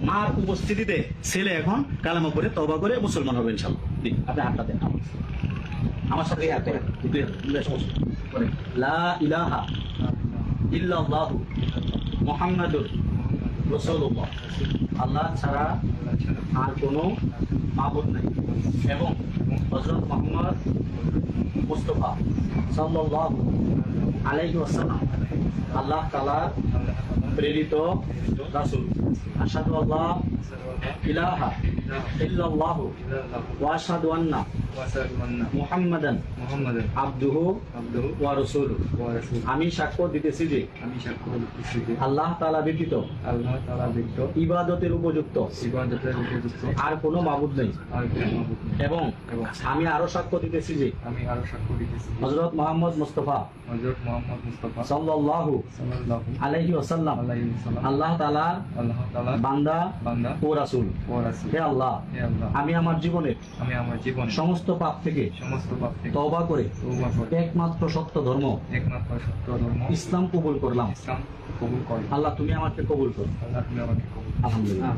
মার উপস্থিতিতে ছেলে এখন কালেমা পড়ে তওবা করে মুসলমান হবে ইনশাআল্লাহ। দিন আপনি হাতটা দেন আমার সাথে হাত করেন। লা ইলাহা ইল্লাল্লাহু মুহাম্মাদুর রাসূলুল্লাহ, আল্লাহ ছাড়া আর কোনো মাবুদ নাই এবং হযরত মুহাম্মদ মুস্তাফা সাল্লাল্লাহু আলাইহি ওয়াসাল্লাম আল্লাহ তাআলার প্রেরিত রাসূল। আশহাদু আল্লা ইলাহা ইল্লাল্লাহু ওয়া আশহাদু আন্না মুহাম্মাদান আবদুহু ওয়া রাসূলুহু। আমি সাক্ষ্য দিতেছি যে আল্লাহ তাআলা ব্যতীত ইবাদতের উপযুক্ত আর কোনো মাবুদ নেই এবং আমি আরো সাক্ষ্য দিতেছি যে হযরত মুহাম্মদ মুস্তাফা সাল্লাল্লাহু আলাইহি ওয়াসাল্লাম আল্লাহ তাআলার বান্দা ও রাসূল। হে আল্লাহ, আমি আমার জীবনের সমস্ত পাপ থেকে তওবা করে একমাত্র সত্য ধর্ম ইসলাম কবুল করলাম। আল্লাহ তুমি আমাকে কবুল করো। আলহামদুলিল্লাহ।